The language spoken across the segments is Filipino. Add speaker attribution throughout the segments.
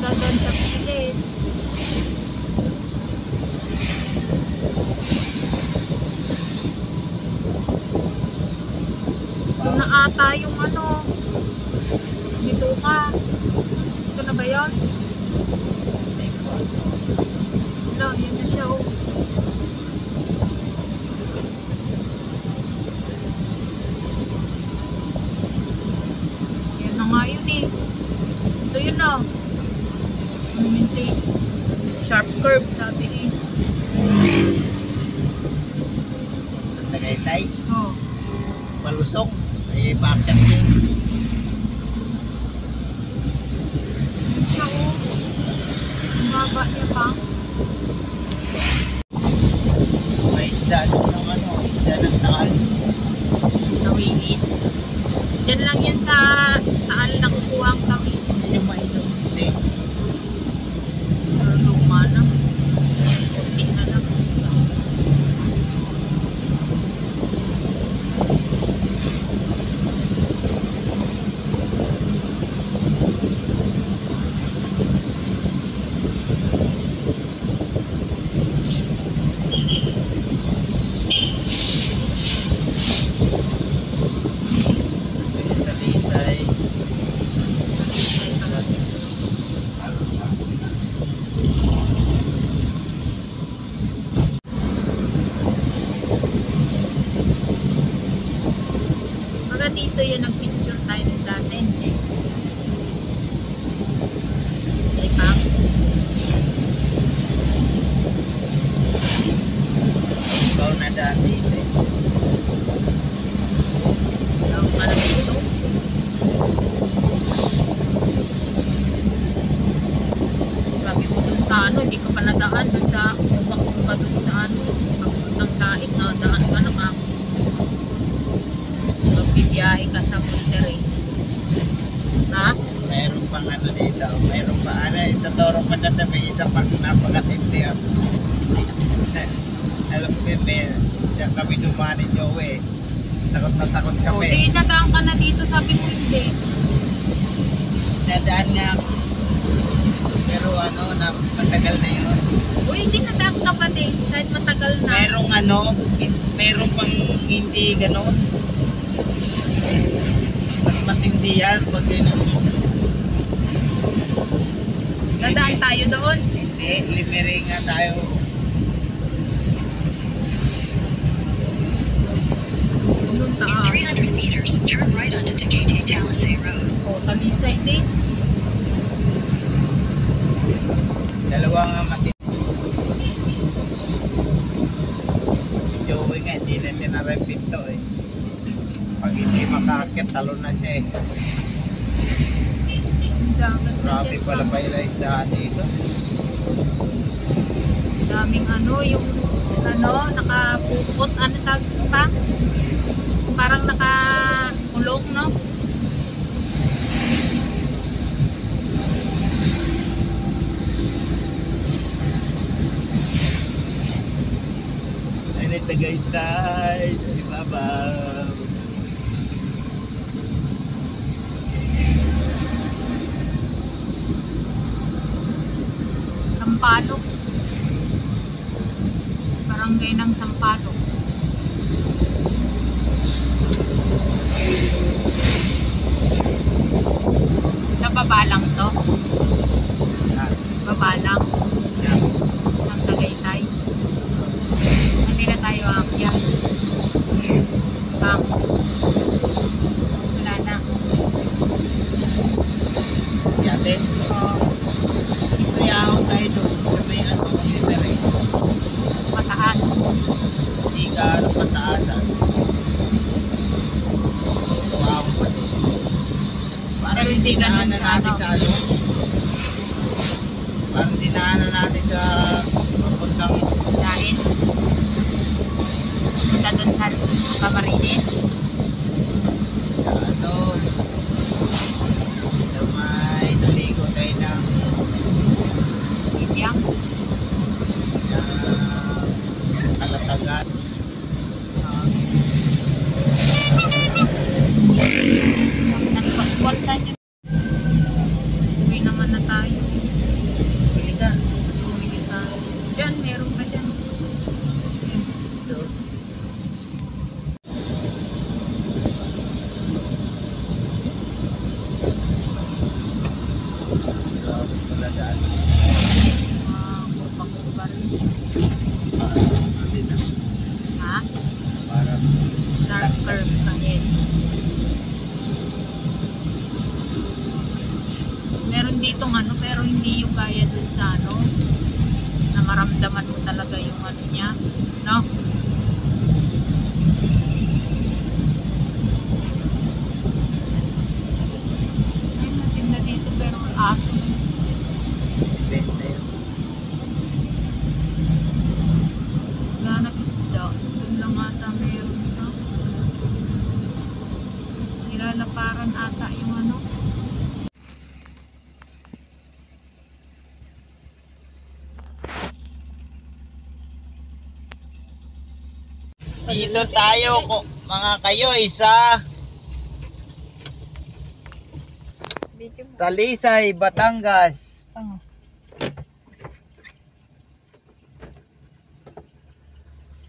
Speaker 1: daw doon sa pilit. Doon na ata yung ano. Dito ka. Ito na ba yun? Wala, yun na siya oh. Yan na nga yun eh. Ito yun oh. Minti. Sharp curve sabi eh.
Speaker 2: Tagaytay?
Speaker 1: Oh.
Speaker 2: Malusong? Ay, bakit yun?
Speaker 1: Siya oh. Ang baba niya pa.
Speaker 2: May isda ng ano, isda ng Taal.
Speaker 1: Tawilis. Diyan lang yan sa Taal na kukuha ang tawilis.
Speaker 2: Yung mais ng hindi.
Speaker 1: Luma na. Kunti na lang.
Speaker 2: Talisay.
Speaker 1: Baga dito yun nag-picture tayo ng dati. Ay pang.
Speaker 2: Ikaw na dati.
Speaker 1: Ang parang dito. Sabi mo dun sa ano, hindi ka pa nadaan dun sa upang ka dun sa ano. Pagpuntang daig na daan ka na ka. Magbibiyahe ka sa Monterrey. Ha?
Speaker 2: Mayroon pang ano dito. Mayroon pa ano. Ituturo pa natin may isa pang napakatindi. Alam ko may diyan kami dumani nyo eh. Takot na takot kami.
Speaker 1: Hindi, nadaan ka na dito. Sabi mo hindi.
Speaker 2: Nadaan nga ako. Pero ano, matagal na yun.
Speaker 1: Uy, hindi nadaan ka pa din. Kahit matagal na.
Speaker 2: Merong ano, merong pang hindi ganon. Mas matindi yan pag yun.
Speaker 1: Nadaan tayo doon.
Speaker 2: Hindi, limering nga tayo.
Speaker 1: Pumunta
Speaker 3: In 300 meters, turn right onto Tecate Talisay Road.
Speaker 1: O, Talisay din.
Speaker 2: Dalawa nga matindi. Joey nga, hindi na sinarapit to eh. Pag hindi makakit, talo na siya eh.
Speaker 1: Ang dagat na
Speaker 2: Grabe
Speaker 1: dyan.
Speaker 2: pala pa yung isdahan dito.
Speaker 1: Daming ano, yung ano, nakapupot, ano tawag pa? Parang nakakulong, no?
Speaker 2: Ay, Tagaytay, sa ibabaw.
Speaker 1: Sampalok. Barangay ng Sampalok. Sa baba lang to. Baba lang. Ng Tagaytay. Hindi na tayo aakyat. Bang. Wala na.
Speaker 2: Yate, ito yaw tayo doon sa may ano, libre.
Speaker 1: Mataas.
Speaker 2: Hindi ka ano pataasan. Wow pa doon. Parang
Speaker 1: Pero hindi ganun
Speaker 2: dinaanan
Speaker 1: sa
Speaker 2: natin
Speaker 1: ano.
Speaker 2: sa ano. Parang dinaanan natin sa papuntang
Speaker 1: Dain. Punta doon sa Camarines.
Speaker 2: sa ano. Sa may naligo tayo ng
Speaker 1: Ibyang.
Speaker 2: Kalatagan.
Speaker 1: San Pascual, saan yun? Uwi naman na tayo.
Speaker 2: Bili ka.
Speaker 1: Bumili tayo. Diyan, meron pa dyan.
Speaker 2: So, talagaan.
Speaker 1: Kurpa-kurpa rin.
Speaker 2: Hindi na.
Speaker 1: Ha?
Speaker 2: Parang
Speaker 1: Sharp curve kahit. Meron ditong ano, pero hindi yung kaya dun sa ano, na maramdaman mo talaga yung ano niya, no? Ay, natinda dito pero aso.
Speaker 2: benta yun.
Speaker 1: Wala na isda. Doon lang ata meron na. Nilalaparan ata yung ano.
Speaker 2: Dito tayo mga kayo isa
Speaker 1: Video mo.
Speaker 2: Talisay, Batangas.
Speaker 1: Oh.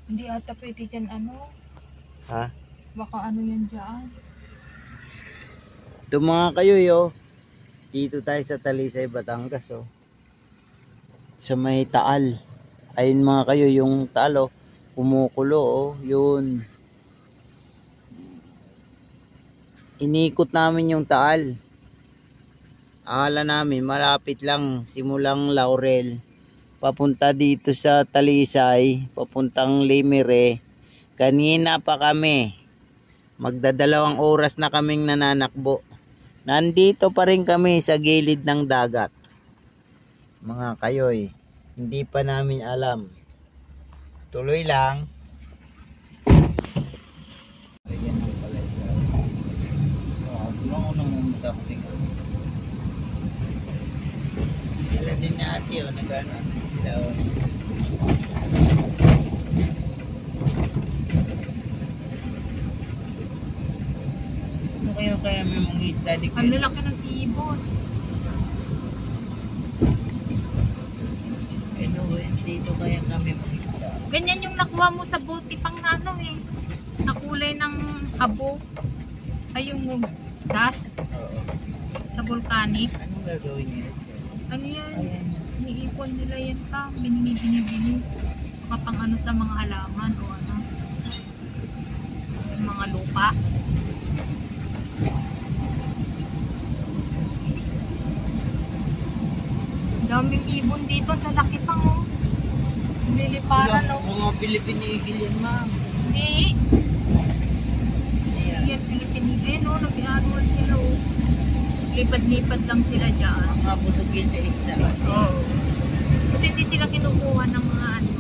Speaker 1: Hindi ata pwede dyan ano.
Speaker 2: Ha?
Speaker 1: Baka ano yan dyan.
Speaker 2: Ito mga kayo yo. Dito tayo sa Talisay, Batangas oh. Sa may Taal. Ayun mga kayo yung Taal oh. Kumukulo oh. Yun. Inikot namin yung Taal. Akala namin malapit lang simulang Laurel papunta dito sa Talisay, papuntang Limere. Kanina pa kami, magdadalawang oras na kaming nananakbo. Nandito pa rin kami sa gilid ng dagat. Mga kayoy, hindi pa namin alam. Tuloy lang. Ayan ang pala ito. Tulong ko nang mumutapting. Sila din na ate o, nag-ano sila o. Ano kaya may mga isda di
Speaker 1: Ang lalaki ng ibon.
Speaker 2: Anyway, dito kaya kami mag-isda.
Speaker 1: Ganyan yung nakuha mo sa bote pang ano eh. Nakulay ng habo. Ay yung gas
Speaker 2: Oo.
Speaker 1: sa volcanic.
Speaker 2: Anong gagawin niya?
Speaker 1: Ano yan?
Speaker 2: Ayan.
Speaker 1: Iniipon nila yan pa. Binibini. Kapang ano sa mga halaman o ano. Yung mga lupa. Daming ibon dito. Lalaki pang oh. Nililiparan oh.
Speaker 2: Mga Pilipino igil yan ma'am.
Speaker 1: Hindi.
Speaker 2: Ayan.
Speaker 1: Yan, Pilipino. Eh no, nag-ano sila oh. Lipad-lipad lang sila dyan.
Speaker 2: Mga busugin sa isda.
Speaker 1: Oo. Buti hindi sila kinukuha ng mga ano.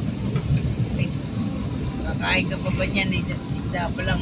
Speaker 2: Kakain ka pa ba niyan? Isda pa lang.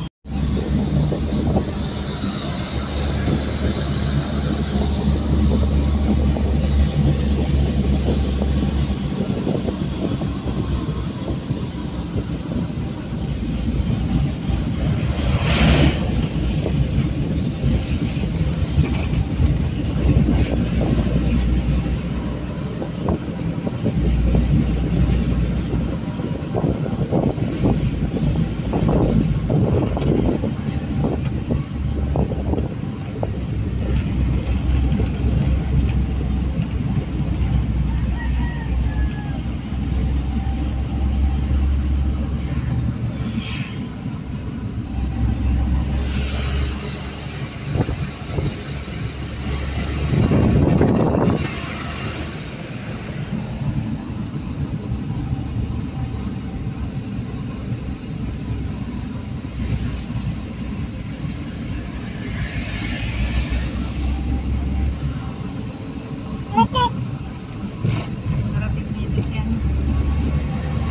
Speaker 1: Marapit dito siya.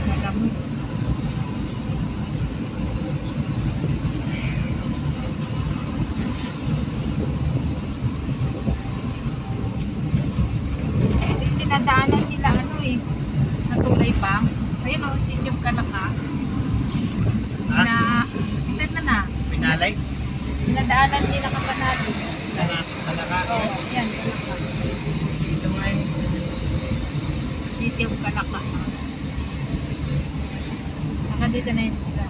Speaker 1: Malamot. Yung tinadaanan nila ano eh. Natulay pa. Ayun o, Sinyog Kalaka.
Speaker 2: Ha?
Speaker 1: Ito na.
Speaker 2: Pinalay?
Speaker 1: Tinadaanan nila Kapanado.
Speaker 2: Kalaka.
Speaker 1: Oo, yan. Kalaka.
Speaker 2: Dito mo
Speaker 1: Dito na yun sila.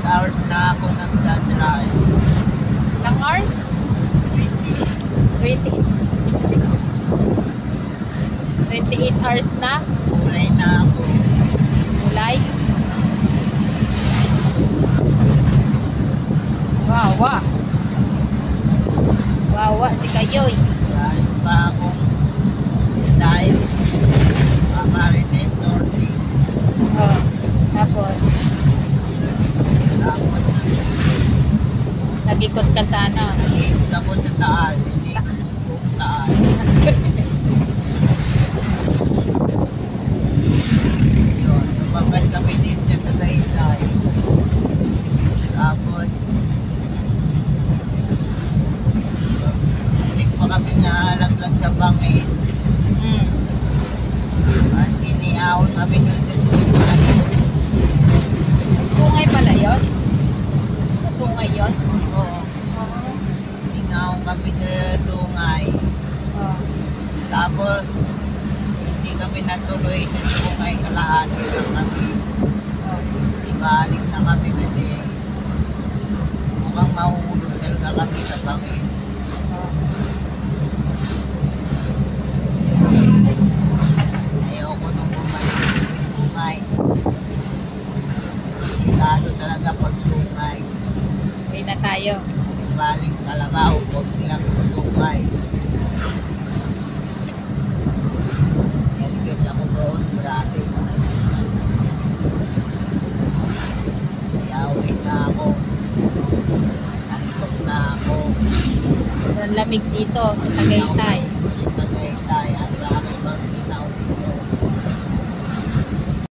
Speaker 2: Hours na ako nagdadrive.
Speaker 1: Ilang hours?
Speaker 2: 20.
Speaker 1: 28 hours na?
Speaker 2: Kulay na ako.
Speaker 1: Kulay? Wawa. Wawa si Kayoy.
Speaker 2: Dahil pa akong dahil Camarines Norte.
Speaker 1: Oh, tapos
Speaker 2: Tapos
Speaker 1: nag-ikot ka sana.
Speaker 2: nag-iikot ako sa Taal. Hindi ko susong Taal. Yun, lumabas kami dito sa Tagaytay. Tapos balik pa kami nahalaglag sa Bangin. At iniahon kami dun sa Sungay.
Speaker 1: Sungay pala yun? Sa sungay yun?
Speaker 2: Oo, inahon kami sa Sungay.
Speaker 1: Oh.
Speaker 2: Tapos hindi kami natuloy sa Sungay, kalahati lang kami.
Speaker 1: Oh.
Speaker 2: Ibalik na kami kasi mukhang mahuhulog talaga kami sa Bangin.
Speaker 1: Oh.
Speaker 2: Ayoko nung bumalik sa Sungay. Delikado talaga pag Sungay.
Speaker 1: Uwi na tayo.
Speaker 2: Balik Kalabaw, huwag nilang Sungay. Naligas ako doon, grabe. Kaya uwi na ako. Nantok na ako.
Speaker 1: Ang lamig dito sa Tagaytay.
Speaker 2: Tagaytay.